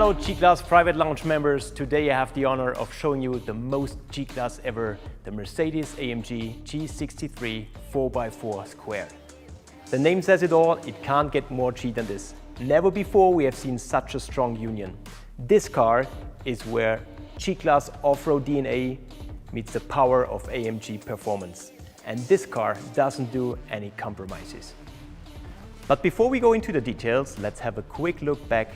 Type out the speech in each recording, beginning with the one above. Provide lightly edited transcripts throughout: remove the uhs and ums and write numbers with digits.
Hello G-Class private lounge members. Today I have the honor of showing you the most G-Class ever, the Mercedes-AMG G63 4x4 squared. The name says it all, it can't get more G than this. Never before we have seen such a strong union. This car is where G-Class off-road DNA meets the power of AMG performance. And this car doesn't do any compromises. But before we go into the details, let's have a quick look back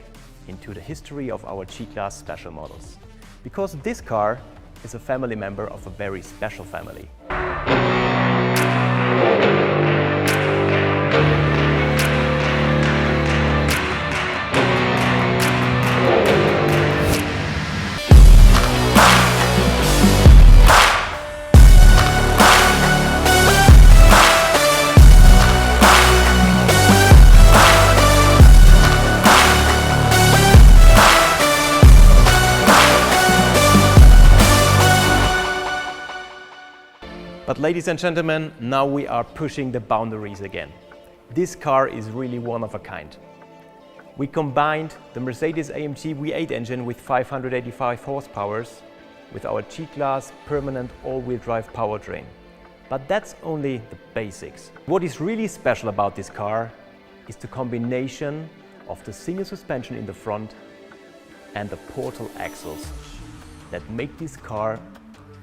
into the history of our G-Class special models. Because this car is a family member of a very special family. But ladies and gentlemen, now we are pushing the boundaries again. This car is really one of a kind. We combined the Mercedes-AMG V8 engine with 585 horsepower with our G-Class permanent all-wheel drive powertrain. But that's only the basics. What is really special about this car is the combination of the single suspension in the front and the portal axles that make this car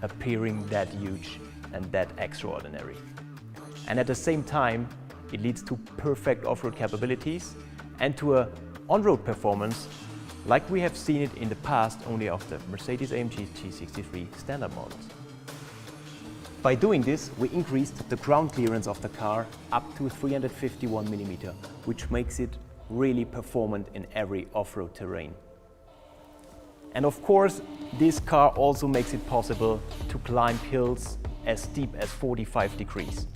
appearing that huge and that extraordinary. And at the same time, it leads to perfect off-road capabilities and to a on-road performance like we have seen it in the past only of the Mercedes-AMG G63 standard models. By doing this, we increased the ground clearance of the car up to 351 mm, which makes it really performant in every off-road terrain. And of course, this car also makes it possible to climb hills as steep as 45 degrees.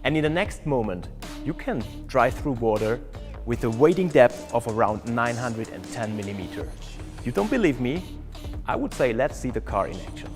And in the next moment, you can drive through water with a wading depth of around 910 mm. You don't believe me? I would say let's see the car in action.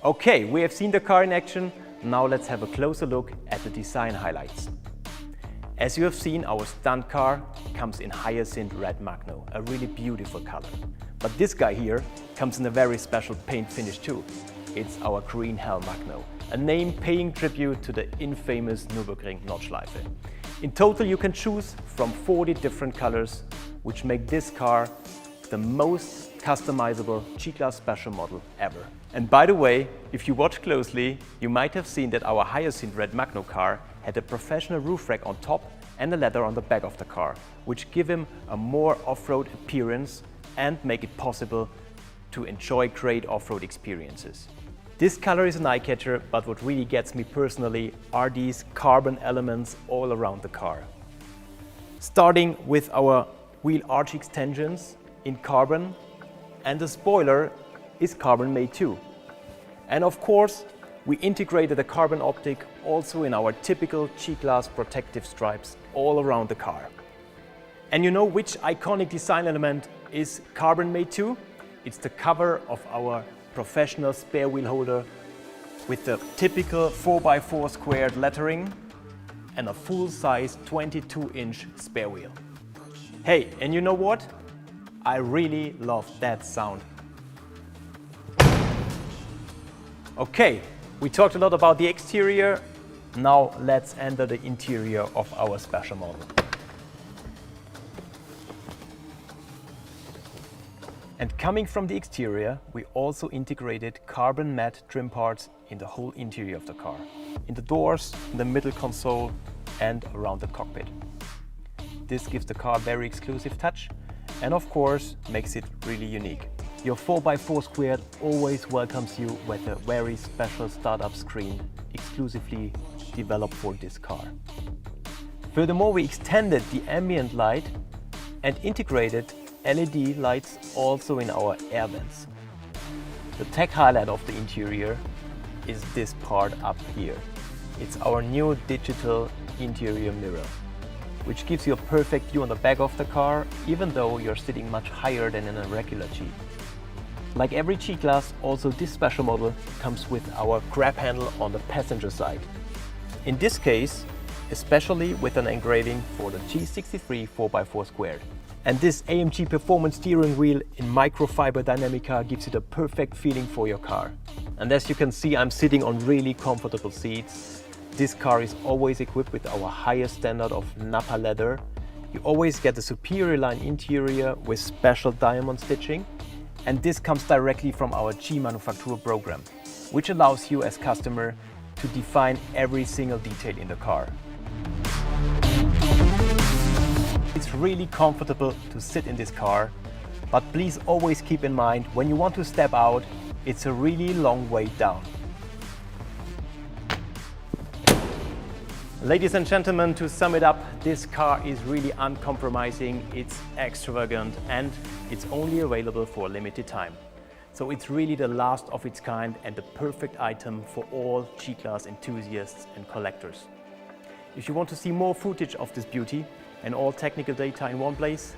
Okay, we have seen the car in action. Now let's have a closer look at the design highlights. As you have seen, our stunt car comes in hyacinth red magno, a really beautiful color. But this guy here comes in a very special paint finish too. It's our green hell magno, a name paying tribute to the infamous Nürburgring Nordschleife. In total, you can choose from 40 different colors, which make this car the most customizable G-Class special model ever. And by the way, if you watch closely, you might have seen that our hyacinth red magno car had a professional roof rack on top and a ladder on the back of the car, which give him a more off-road appearance and make it possible to enjoy great off-road experiences. This color is an eye-catcher, but what really gets me personally are these carbon elements all around the car. Starting with our wheel arch extensions in carbon, and the spoiler is carbon made too. And of course, we integrated a carbon optic also in our typical G-Class protective stripes all around the car. And you know which iconic design element is carbon made too? It's the cover of our professional spare wheel holder with the typical 4x4 squared lettering and a full-size 22-inch spare wheel. Hey, and you know what? I really love that sound. Okay, we talked a lot about the exterior. Now let's enter the interior of our special model. And coming from the exterior, we also integrated carbon matte trim parts in the whole interior of the car. In the doors, in the middle console and around the cockpit. This gives the car a very exclusive touch and of course makes it really unique. Your 4x4 squared always welcomes you with a very special startup screen exclusively developed for this car. Furthermore, we extended the ambient light and integrated LED lights also in our air vents. The tech highlight of the interior is this part up here. It's our new digital interior mirror, which gives you a perfect view on the back of the car, even though you're sitting much higher than in a regular Jeep. Like every G-Class, also this special model comes with our grab handle on the passenger side. In this case, especially with an engraving for the G63 4x4 squared. And this AMG performance steering wheel in microfiber Dynamica gives you the perfect feeling for your car. And as you can see, I'm sitting on really comfortable seats. This car is always equipped with our highest standard of Nappa leather. You always get a superior line interior with special diamond stitching. And this comes directly from our G manufacturer program, which allows you as customer to define every single detail in the car. It's really comfortable to sit in this car, but please always keep in mind, when you want to step out, it's a really long way down. Ladies and gentlemen, to sum it up, this car is really uncompromising, it's extravagant, and it's only available for a limited time. So it's really the last of its kind and the perfect item for all G-Class enthusiasts and collectors. If you want to see more footage of this beauty and all technical data in one place,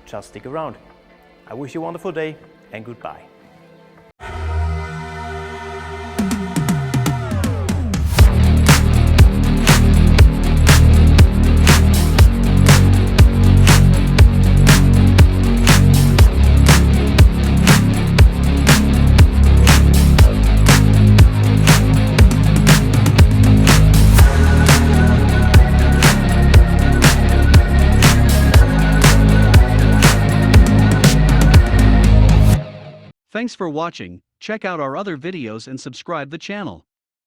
just stick around. I wish you a wonderful day and goodbye. Thanks for watching. Check out our other videos and subscribe the channel.